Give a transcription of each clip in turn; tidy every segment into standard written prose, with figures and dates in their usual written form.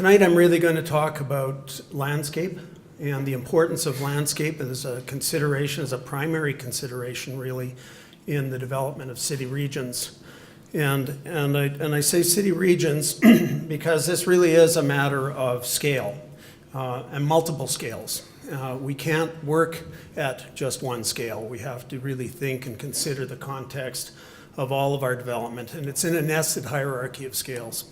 Tonight I'm really going to talk about landscape and the importance of landscape as a consideration, as a primary consideration really in the development of city regions. And I say city regions because this really is a matter of scale and multiple scales. We can't work at just one scale. We have to really think and consider the context of all of our development, and it's in a nested hierarchy of scales.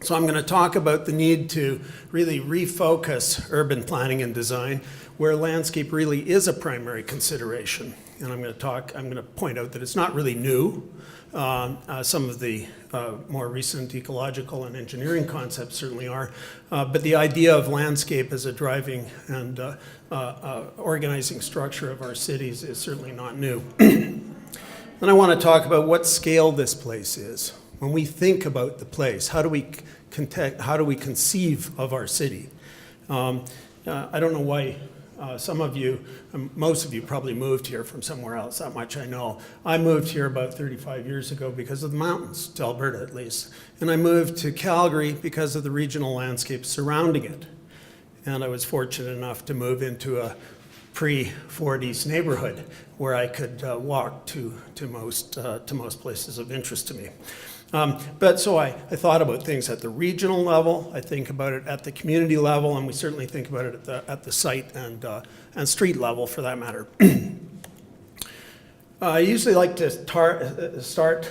So I'm going to talk about the need to really refocus urban planning and design where landscape really is a primary consideration. And I'm going to point out that it's not really new. Some of the more recent ecological and engineering concepts certainly are, but the idea of landscape as a driving and organizing structure of our cities is certainly not new. Then I want to talk about what scale this place is. When we think about the place, how do we conceive of our city? I don't know why some of you, most of you probably moved here from somewhere else, that much I know. I moved here about 35 years ago because of the mountains, to Alberta at least. And I moved to Calgary because of the regional landscape surrounding it. And I was fortunate enough to move into a pre-40s neighborhood where I could walk to most places of interest to me. But so I thought about things at the regional level, I think about it at the community level, and we certainly think about it at the site and street level for that matter. I usually like to start,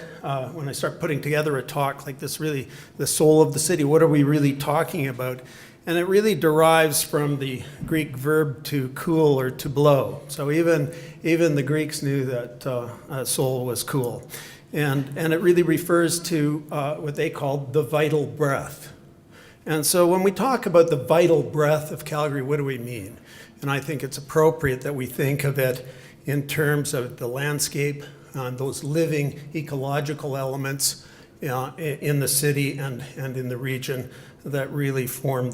when I start putting together a talk like this, really the soul of the city, what are we really talking about? And it really derives from the Greek verb to cool or to blow. So even the Greeks knew that soul was cool. And it really refers to what they called the vital breath. And so when we talk about the vital breath of Calgary, what do we mean? And I think it's appropriate that we think of it in terms of the landscape, those living ecological elements in the city and in the region that really form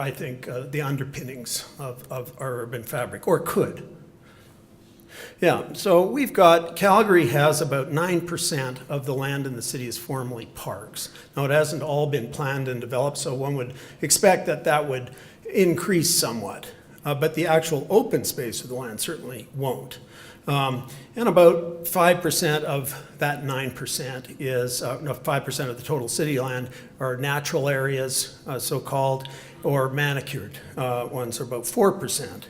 I think, the underpinnings of our urban fabric, or could. Yeah, so we've got, Calgary has about 9% of the land in the city is formally parks. Now it hasn't all been planned and developed, so one would expect that that would increase somewhat. But the actual open space of the land certainly won't. And about 5% of that 9% is, 5% of the total city land are natural areas, so-called, or manicured ones are about 4%.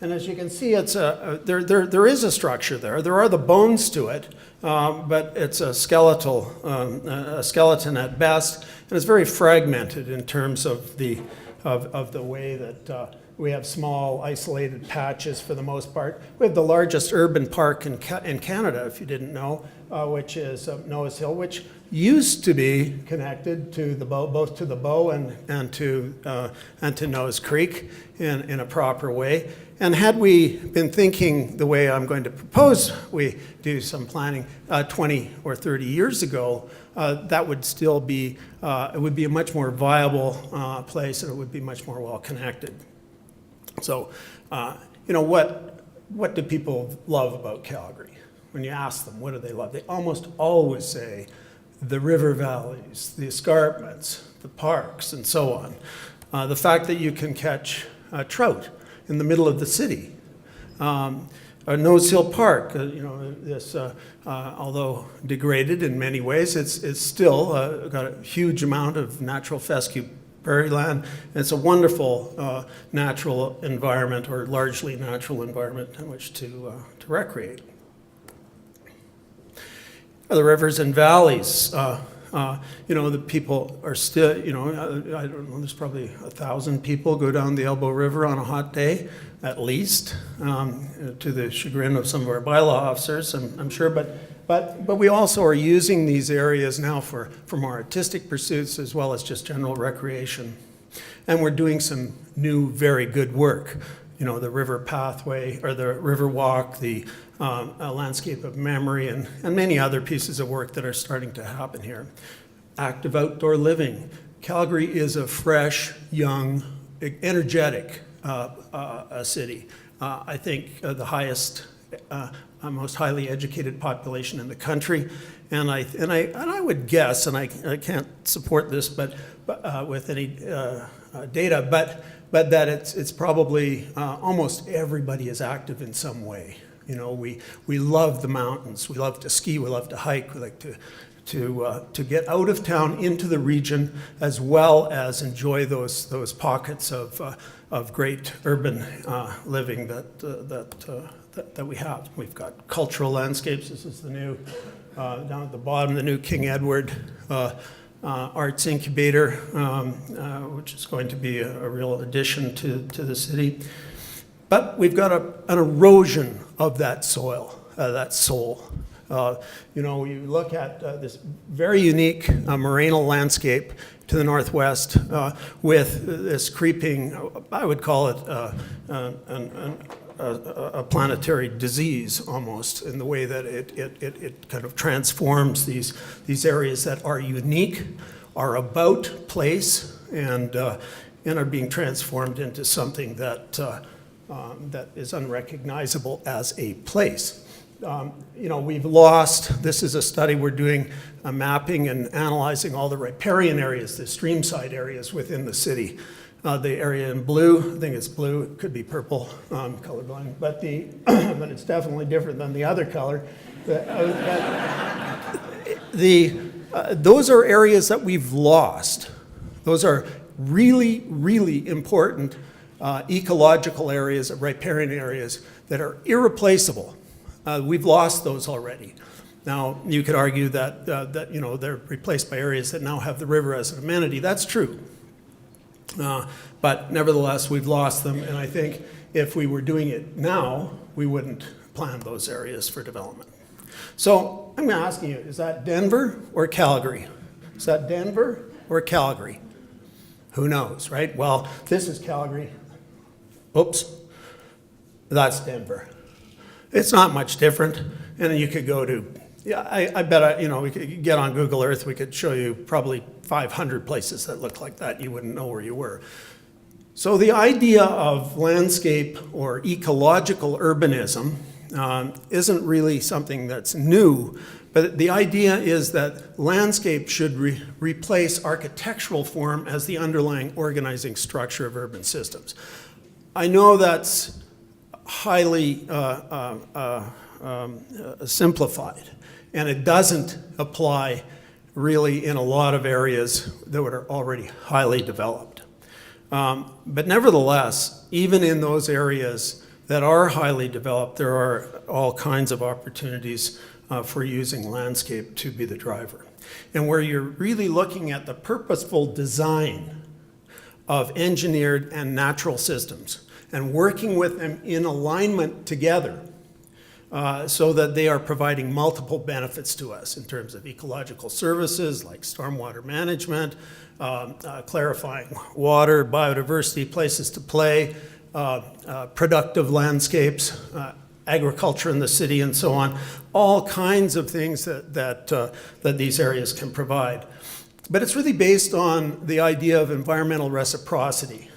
And as you can see, it's there is a structure there. There are the bones to it, but it's a skeleton at best, and it's very fragmented in terms of the way that we have small, isolated patches for the most part. We have the largest urban park in Canada, if you didn't know, which is Noah's Hill, which used to be connected to the Bow, both to the Bow and to Noah's Creek in a proper way. And had we been thinking the way I'm going to propose we do some planning 20 or 30 years ago, that would still be, it would be a much more viable place, and it would be much more well connected. So, what do people love about Calgary? When you ask them, what do they love? They almost always say the river valleys, the escarpments, the parks, and so on. The fact that you can catch trout in the middle of the city. Nose Hill Park, although degraded in many ways, it's still got a huge amount of natural fescue prairie land. It's a wonderful natural environment, or largely natural environment in which to recreate. The rivers and valleys, the people are still, I don't know, there's probably 1,000 people go down the Elbow River on a hot day, at least, to the chagrin of some of our bylaw officers, I'm sure, but we also are using these areas now for more artistic pursuits as well as just general recreation. And we're doing some new, very good work. The river pathway, or the river walk, the landscape of memory, and many other pieces of work that are starting to happen here. Active outdoor living. Calgary is a fresh, young, energetic city. I think the highest most highly educated population in the country. And I would guess, and I can't support this, but with any data, but that it's probably almost everybody is active in some way. You know, we love the mountains, we love to ski, we love to hike, we like to get out of town into the region, as well as enjoy those pockets of great urban living that we have. We've got cultural landscapes. This is the new, down at the bottom, the new King Edward Arts Incubator, which is going to be a real addition to the city. But we've got an erosion of that soil, that soul. You know, you look at this very unique morainal landscape to the northwest with this creeping, I would call it a planetary disease almost, in the way that it kind of transforms these areas that are unique, are about place, and are being transformed into something that is unrecognizable as a place. You know, we've lost, this is a study we're doing, mapping and analyzing all the riparian areas, the streamside areas within the city. The area in blue, I think it's blue, it could be purple, colorblind, but but it's definitely different than the other color. Those are areas that we've lost. Those are really, really important ecological areas, riparian areas that are irreplaceable. We've lost those already. Now, you could argue that you know, they're replaced by areas that now have the river as an amenity. That's true. But nevertheless, we've lost them, and I think if we were doing it now, we wouldn't plan those areas for development. So I'm asking you, is that Denver or Calgary? Is that Denver or Calgary? Who knows, right? Well, this is Calgary. Oops, that's Denver. It's not much different, and then you could go to, yeah, I bet, you know, we could get on Google Earth, we could show you probably 500 places that look like that. You wouldn't know where you were. So the idea of landscape or ecological urbanism isn't really something that's new, but the idea is that landscape should replace architectural form as the underlying organizing structure of urban systems. I know that's highly simplified, and it doesn't apply really in a lot of areas that are already highly developed. But nevertheless, even in those areas that are highly developed, there are all kinds of opportunities for using landscape to be the driver. And where you're really looking at the purposeful design of engineered and natural systems and working with them in alignment together, so that they are providing multiple benefits to us in terms of ecological services like stormwater management, clarifying water, biodiversity, places to play, productive landscapes, agriculture in the city, and so on. All kinds of things that these areas can provide. But it's really based on the idea of environmental reciprocity.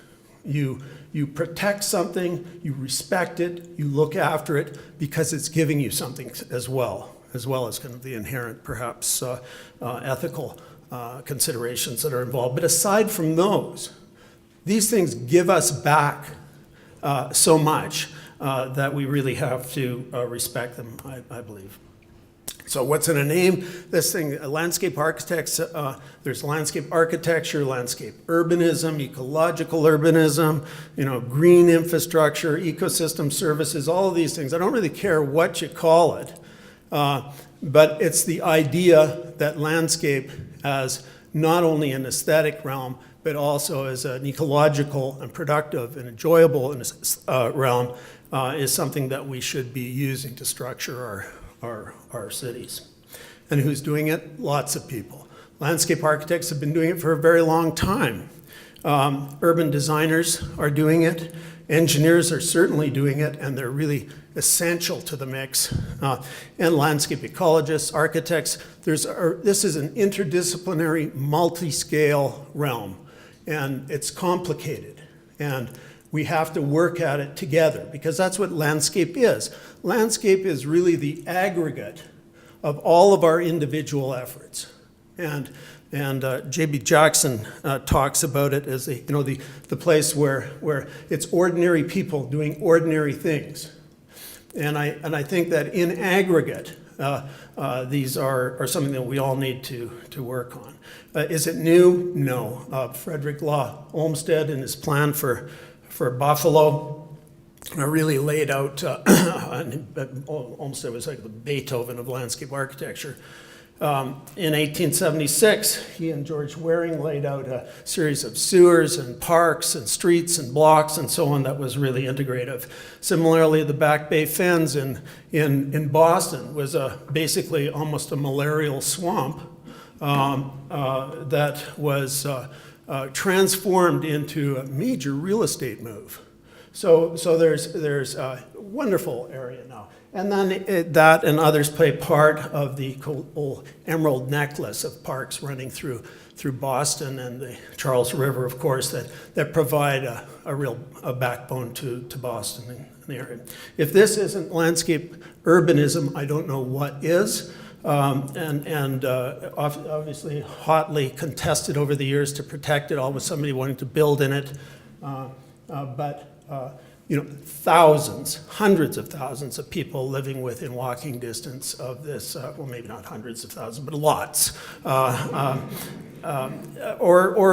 You protect something, you respect it, you look after it because it's giving you something as well as kind of the inherent, perhaps, ethical considerations that are involved. But aside from those, these things give us back so much that we really have to respect them, I believe. So what's in a name? This thing, landscape architects, there's landscape architecture, landscape urbanism, ecological urbanism, you know, green infrastructure, ecosystem services, all of these things. I don't really care what you call it, but it's the idea that landscape as not only an aesthetic realm, but also as an ecological and productive and enjoyable realm is something that we should be using to structure our cities. And who's doing it? Lots of people. Landscape architects have been doing it for a very long time. Urban designers are doing it. Engineers are certainly doing it, and they're really essential to the mix. And landscape ecologists, architects. This is an interdisciplinary, multi-scale realm, and it's complicated. And we have to work at it together, because that's what landscape is. Landscape is really the aggregate of all of our individual efforts. And J.B. Jackson talks about it as the place where it's ordinary people doing ordinary things. And I think that in aggregate, these are something that we all need to work on. Is it new? No. Frederick Law Olmsted in his plan for Buffalo really laid out, Olmsted was like the Beethoven of landscape architecture. In 1876, he and George Waring laid out a series of sewers and parks and streets and blocks and so on that was really integrative. Similarly, the Back Bay Fens in Boston was basically almost a malarial swamp that was transformed into a major real estate move. So there's a wonderful area now. And then that and others play part of the old emerald necklace of parks running through Boston and the Charles River, of course, that provide a real backbone to Boston and the area. If this isn't landscape urbanism, I don't know what is. Obviously hotly contested over the years to protect it, all with somebody wanting to build in it. Thousands, hundreds of thousands of people living within walking distance of this, well, maybe not hundreds of thousands, but lots. Or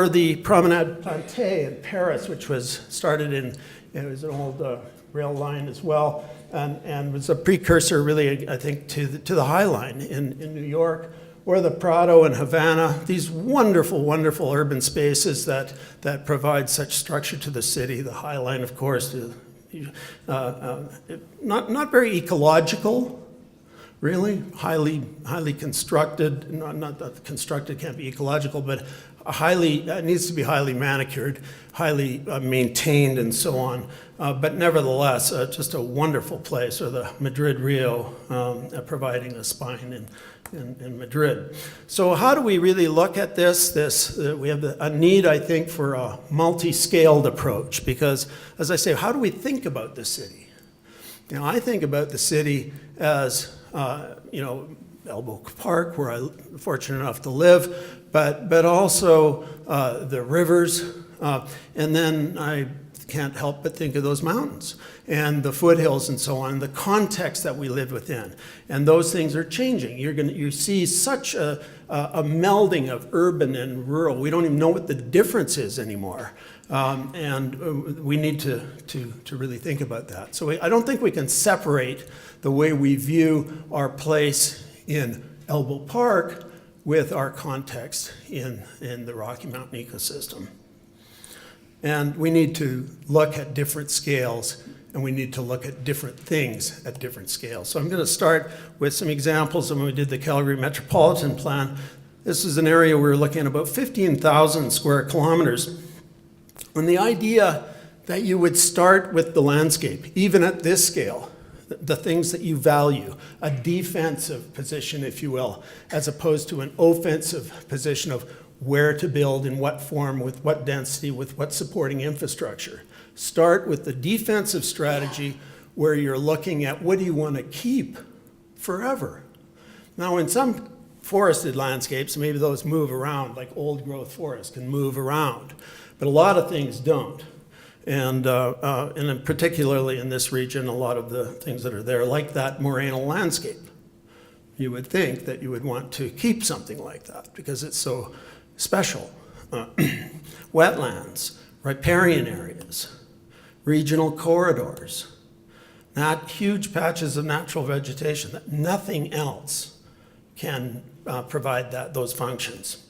the Promenade Plantée in Paris, which was started it was an old rail line as well, and was a precursor, really, I think, to the High Line in New York. Or the Prado in Havana, these wonderful, wonderful urban spaces that provide such structure to the city. The High Line, of course, not very ecological, really, highly constructed. Not that constructed can't be ecological, but it needs to be highly manicured, highly maintained, and so on. But nevertheless, just a wonderful place. Or the Madrid-Rio providing a spine in Madrid. So how do we really look at this? We have a need, I think, for a multi-scaled approach, because, as I say, how do we think about the city? I think about the city as, Elbow Park, where I'm fortunate enough to live, but also the rivers, and then I can't help but think of those mountains and the foothills and so on, the context that we live within. And those things are changing. You see such a melding of urban and rural. We don't even know what the difference is anymore. And we need to really think about that. So I don't think we can separate the way we view our place in Elbow Park with our context in the Rocky Mountain ecosystem. And we need to look at different scales, and we need to look at different things at different scales. So I'm going to start with some examples of when we did the Calgary Metropolitan Plan. This is an area we were looking at about 15,000 square kilometers. And the idea that you would start with the landscape, even at this scale, the things that you value, a defensive position, if you will, as opposed to an offensive position of where to build, in what form, with what density, with what supporting infrastructure. Start with the defensive strategy where you're looking at what do you want to keep forever. Now, in some forested landscapes, maybe those move around, like old growth forests can move around, but a lot of things don't. And particularly in this region, a lot of the things that are there, like that morainal landscape, you would think that you would want to keep something like that because it's so special. Wetlands, riparian areas, regional corridors, not huge patches of natural vegetation, that nothing else can provide those functions.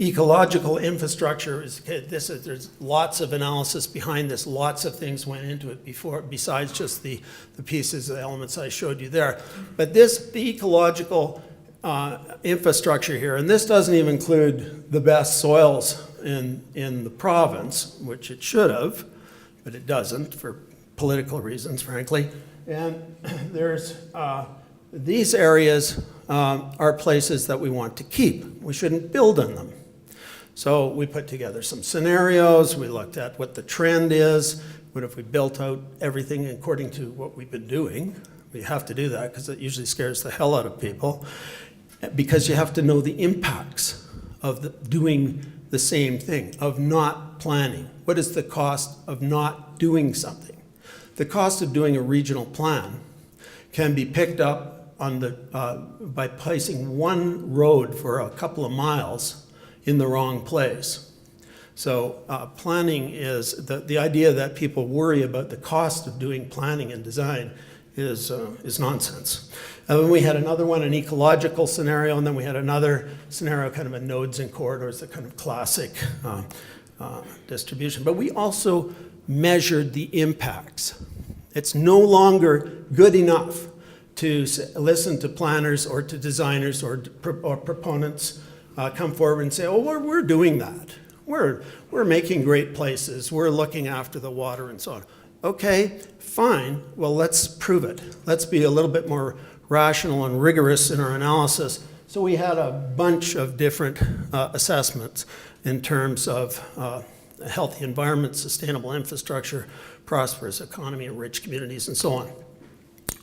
Ecological infrastructure there's lots of analysis behind this, lots of things went into it besides just the pieces, the elements I showed you there. But the ecological infrastructure here, and this doesn't even include the best soils in the province, which it should have, but it doesn't for political reasons, frankly. And there's these areas are places that we want to keep. We shouldn't build on them. So we put together some scenarios. We looked at what the trend is. What if we built out everything according to what we've been doing? We have to do that because it usually scares the hell out of people, because you have to know the impacts of doing the same thing, of not planning. What is the cost of not doing something? The cost of doing a regional plan can be picked up on by placing one road for a couple of miles in the wrong place. So planning is, the idea that people worry about the cost of doing planning and design is nonsense. And then we had another one, an ecological scenario, and then we had another scenario, kind of a nodes and corridors, the kind of classic distribution. But we also measured the impacts. It's no longer good enough to listen to planners or to designers or proponents come forward and say, oh, we're doing that. We're making great places. We're looking after the water and so on. Okay, fine. Well, let's prove it. Let's be a little bit more rational and rigorous in our analysis. So we had a bunch of different assessments in terms of a healthy environment, sustainable infrastructure, prosperous economy, rich communities, and so on.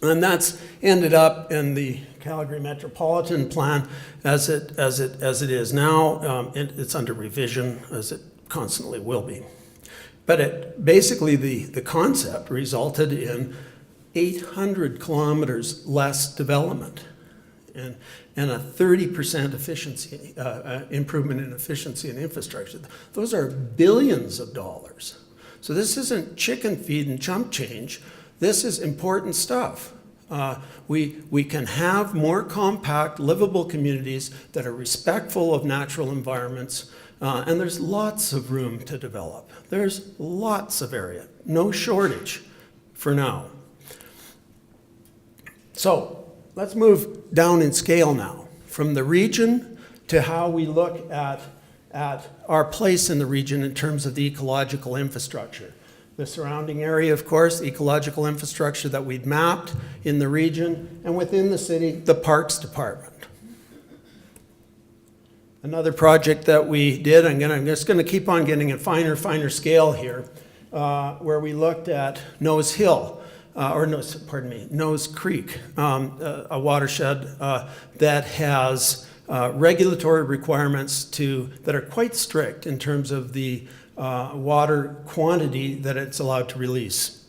And that's ended up in the Calgary Metropolitan Plan as it is now. It's under revision, as it constantly will be. But basically the concept resulted in 800 kilometers less development and a 30% efficiency improvement in efficiency and infrastructure. Those are billions of dollars. So this isn't chicken feed and chump change. This is important stuff. We can have more compact, livable communities that are respectful of natural environments, and there's lots of room to develop. There's lots of area, no shortage for now. So let's move down in scale now, from the region to how we look at our place in the region in terms of the ecological infrastructure. The surrounding area, of course, ecological infrastructure that we'd mapped in the region, and within the city, the Parks Department. Another project that we did, I'm just going to keep on getting a finer scale here, where we looked at Nose Creek, a watershed that has regulatory requirements that are quite strict in terms of the water quantity that it's allowed to release.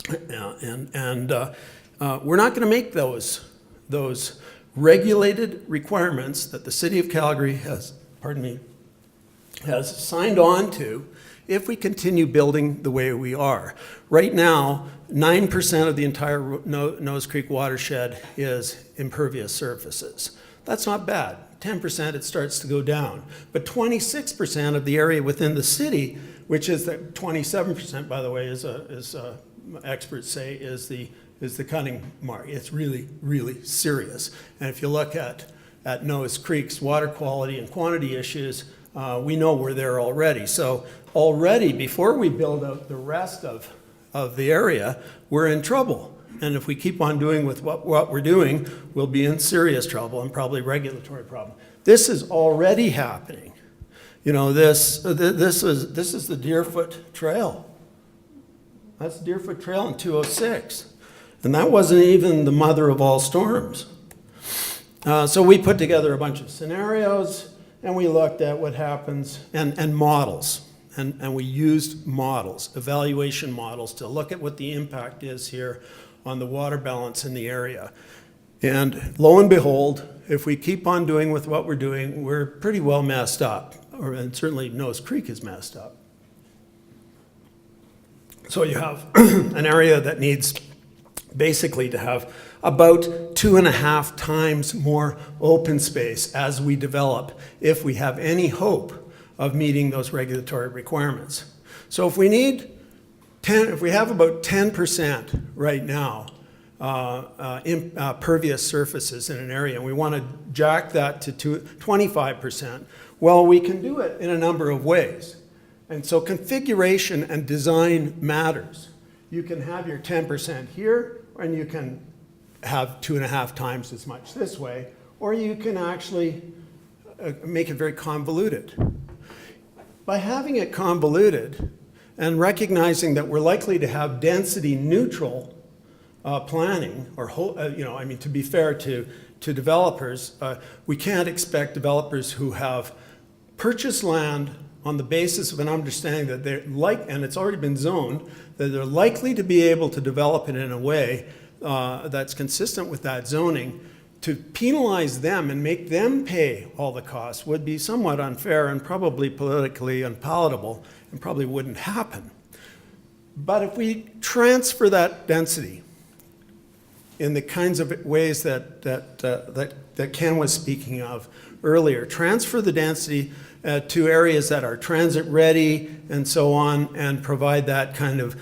We're not going to make those regulated requirements that the City of Calgary has signed on to if we continue building the way we are. Right now, 9% of the entire Nose Creek watershed is impervious surfaces. That's not bad. 10% it starts to go down. But 26% of the area within the city, which is the 27%, by the way, is experts say is the cutting mark. It's really, really serious. And if you look at Nose Creek's water quality and quantity issues, we know we're there already. So already, before we build out the rest of the area, we're in trouble. And if we keep on doing with what we're doing, we'll be in serious trouble and probably regulatory problem. This is already happening. You know, this is the Deerfoot Trail. That's Deerfoot Trail in 206. And that wasn't even the mother of all storms. So we put together a bunch of scenarios, and we looked at what happens, and models. And we used models, evaluation models, to look at what the impact is here on the water balance in the area. And lo and behold, if we keep on doing with what we're doing, we're pretty well messed up. And certainly Nose Creek is messed up. So you have an area that needs basically to have about 2.5 times more open space as we develop, if we have any hope of meeting those regulatory requirements. So if we have about 10% right now pervious surfaces in an area, and we want to jack that to 25%, well, we can do it in a number of ways. And so configuration and design matters. You can have your 10% here, and you can have 2.5 times as much this way, or you can actually make it very convoluted. By having it convoluted, and recognizing that we're likely to have density neutral planning, or to be fair to developers, we can't expect developers who have purchased land on the basis of an understanding that they're and it's already been zoned, that they're likely to be able to develop it in a way that's consistent with that zoning. To penalize them and make them pay all the costs would be somewhat unfair and probably politically unpalatable and probably wouldn't happen. But if we transfer that density in the kinds of ways that Ken was speaking of earlier, transfer the density to areas that are transit ready and so on, and provide that kind of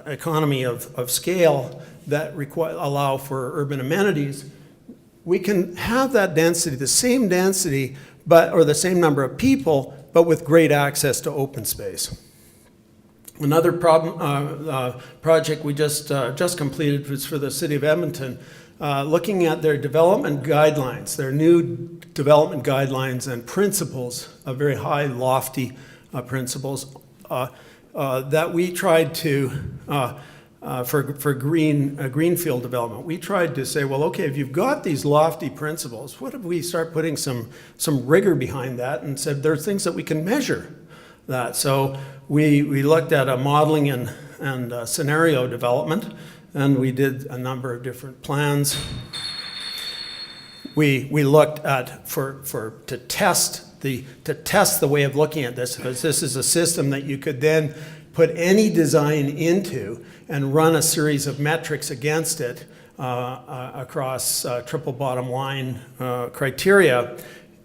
economy of scale that allow for urban amenities, we can have that density, the same density, or the same number of people, but with great access to open space. Another project we just completed was for the City of Edmonton, looking at their development guidelines, their new development guidelines and principles, very high, lofty principles that we tried to, for greenfield development, we tried to say, well, okay, if you've got these lofty principles, what if we start putting some rigor behind that, and said there are things that we can measure that. So we looked at a modeling and scenario development, and we did a number of different plans. We looked at to test the way of looking at this, because this is a system that you could then put any design into and run a series of metrics against it across triple bottom line criteria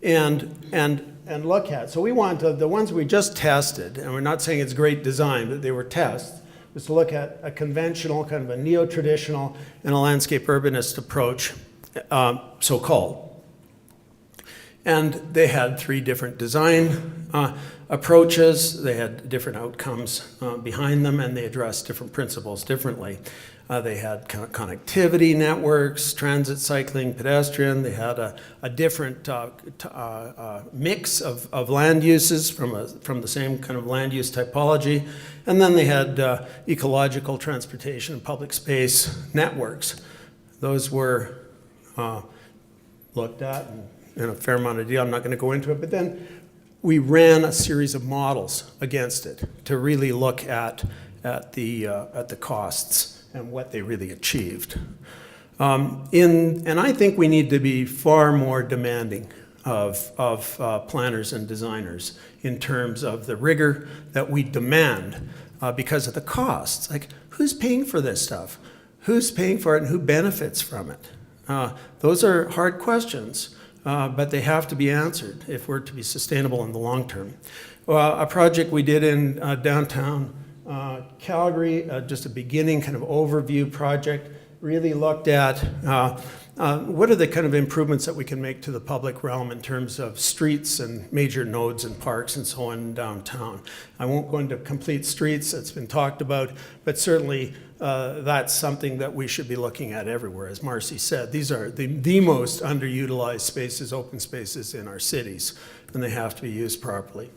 and look at. So we want the ones we just tested, and we're not saying it's great design, but they were tests, was to look at a conventional, kind of a neo-traditional, and a landscape urbanist approach, so-called. And they had 3 different design approaches. They had different outcomes behind them, and they addressed different principles differently. They had connectivity networks, transit, cycling, pedestrian. They had a different mix of land uses from the same kind of land use typology. And then they had ecological transportation and public space networks. Those were looked at in a fair amount of detail. I'm not going to go into it, but then we ran a series of models against it to really look at the costs and what they really achieved. And I think we need to be far more demanding of planners and designers in terms of the rigor that we demand because of the costs. Like, who's paying for this stuff? Who's paying for it and who benefits from it? Those are hard questions, but they have to be answered if we're to be sustainable in the long term. A project we did in downtown Calgary, just a beginning kind of overview project, really looked at what are the kind of improvements that we can make to the public realm in terms of streets and major nodes and parks and so on in downtown. I won't go into complete streets, that's been talked about, but certainly that's something that we should be looking at everywhere. As Marcy said, these are the most underutilized spaces, open spaces in our cities, and they have to be used properly.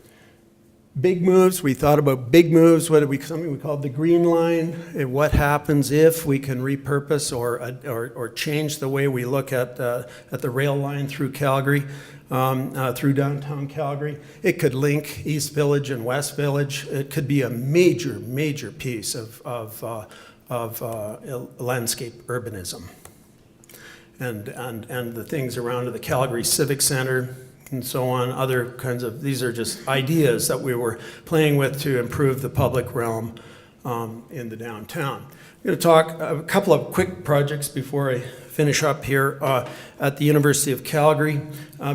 Big moves, we thought about big moves, something we called the green line. What happens if we can repurpose or change the way we look at the rail line through Calgary, through downtown Calgary. It could link East Village and West Village. It could be a major piece of landscape urbanism. And the things around the Calgary Civic Center, and so on, other kinds of, these are just ideas that we were playing with to improve the public realm in the downtown. I'm going to talk a couple of quick projects before I finish up here at the University of Calgary,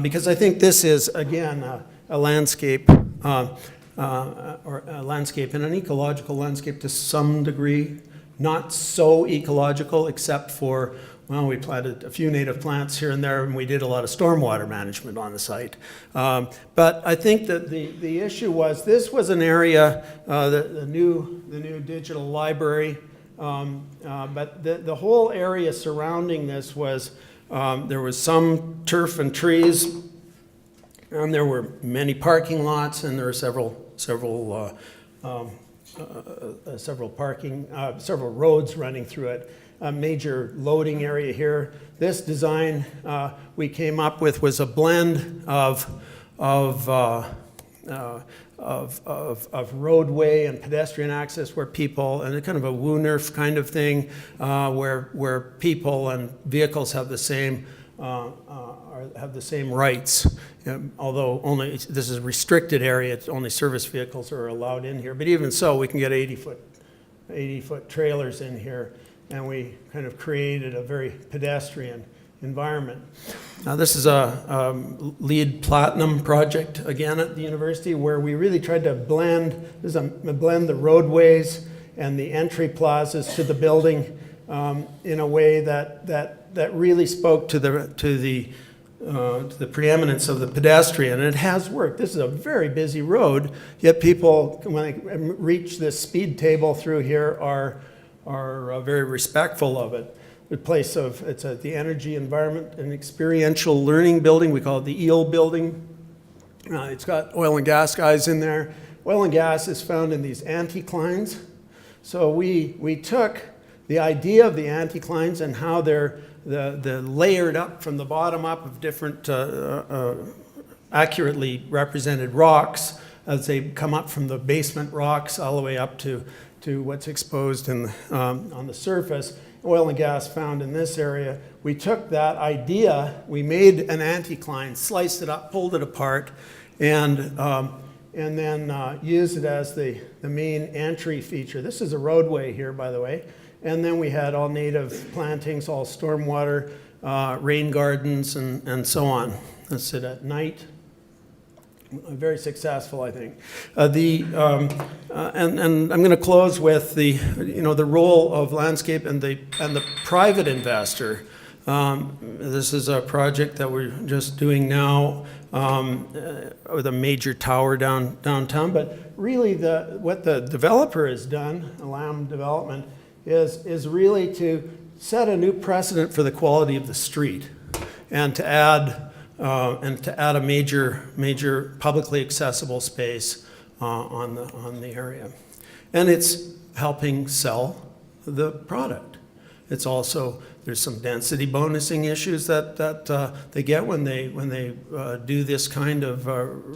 because I think this is, again, a landscape, or a landscape and an ecological landscape to some degree, not so ecological except for, well, we planted a few native plants here and there, and we did a lot of stormwater management on the site. But I think that the issue was, this was an area, the new digital library, but the whole area surrounding this was, there was some turf and trees, and there were many parking lots, and there were several several roads running through it. A major loading area here. This design we came up with was a blend of roadway and pedestrian access where people, and a kind of a Woonerf kind of thing, where people and vehicles have the same rights. Although only this is a restricted area, it's only service vehicles are allowed in here. But even so, we can get 80-foot trailers in here, and we kind of created a very pedestrian environment. Now this is a LEED Platinum project again at the university, where we really tried to blend the roadways and the entry plazas to the building in a way that really spoke to the preeminence of the pedestrian, and it has worked. This is a very busy road, yet people, when they reach this speed table through here, are very respectful of it. It's the Energy, Environment, and Experiential Learning Building. We call it the EEL building. It's got oil and gas guys in there. Oil and gas is found in these anticlines. So we took the idea of the anticlines and how they're the layered up from the bottom up of different accurately represented rocks as they come up from the basement rocks all the way up to what's exposed on the surface. Oil and gas found in this area. We took that idea, we made an anticline, sliced it up, pulled it apart, and then used it as the main entry feature. This is a roadway here, by the way. And then we had all native plantings, all stormwater, rain gardens, and so on. That's it at night. Very successful, I think. And I'm going to close with the role of landscape and the private investor. This is a project that we're just doing now with a major tower downtown. But really, what the developer has done, Lamb Development, is really to set a new precedent for the quality of the street, and to add a major publicly accessible space on the area, and it's helping sell the product. It's also, there's some density bonusing issues that they get when they do this kind of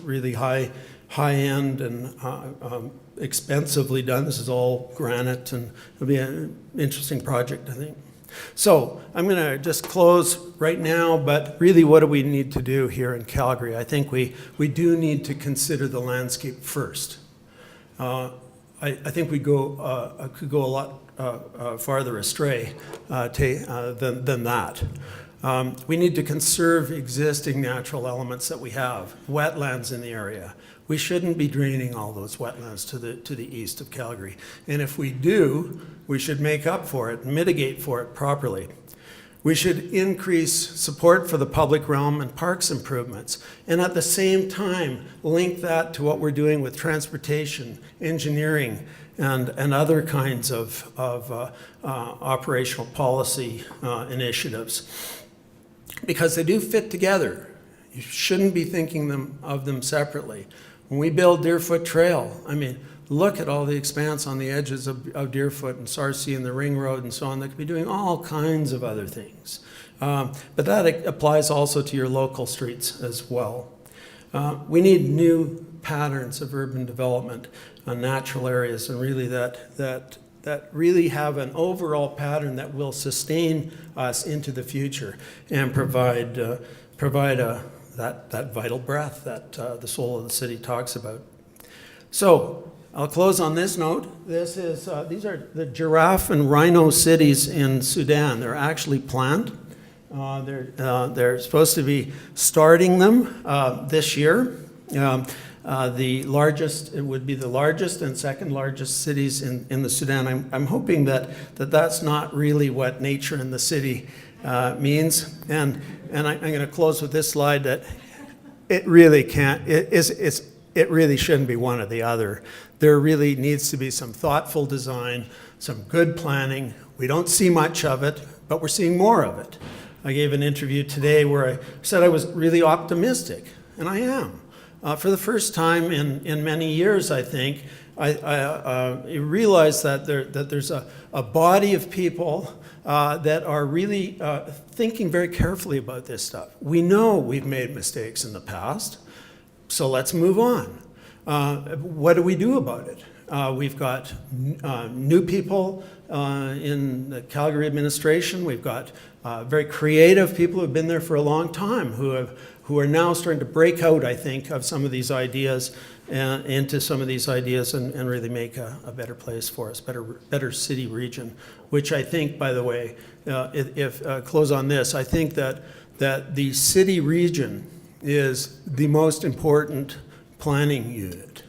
really high end and expensively done. This is all granite, and it'll be an interesting project, I think. So I'm going to just close right now, but really what do we need to do here in Calgary? I think we do need to consider the landscape first. I think we could go a lot farther astray than that. We need to conserve existing natural elements that we have, wetlands in the area. We shouldn't be draining all those wetlands to the east of Calgary. And if we do, we should make up for it, mitigate for it properly. We should increase support for the public realm and parks improvements, and at the same time link that to what we're doing with transportation, engineering, and other kinds of operational policy initiatives. Because they do fit together. You shouldn't be thinking of them separately. When we build Deerfoot Trail, I mean, look at all the expanse on the edges of Deerfoot and Sarcee and the Ring Road and so on. They could be doing all kinds of other things. But that applies also to your local streets as well. We need new patterns of urban development on natural areas, and really that really have an overall pattern that will sustain us into the future and provide that vital breath that the soul of the city talks about. So I'll close on this note. These are the Giraffe and Rhino cities in Sudan. They're actually planned. They're supposed to be starting them this year. It would be the largest and second largest cities in the Sudan. I'm hoping that's not really what nature in the city means. And I'm going to close with this slide that it really can't. It really shouldn't be one or the other. There really needs to be some thoughtful design, some good planning. We don't see much of it, but we're seeing more of it. I gave an interview today where I said I was really optimistic, and I am, for the first time in many years, I think, I realized that there's a body of people that are really thinking very carefully about this stuff. We know we've made mistakes in the past, so let's move on. What do we do about it? We've got new people in the Calgary administration. We've got very creative people who've been there for a long time who are now starting to break out, I think, of some of these ideas into some of these ideas and really make a better place for us, better city region, which I think, by the way, if close on this, I think that the city region is the most important planning unit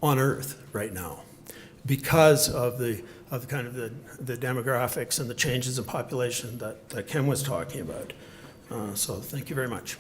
on Earth right now because of the demographics and the changes in population that Ken was talking about. So thank you very much.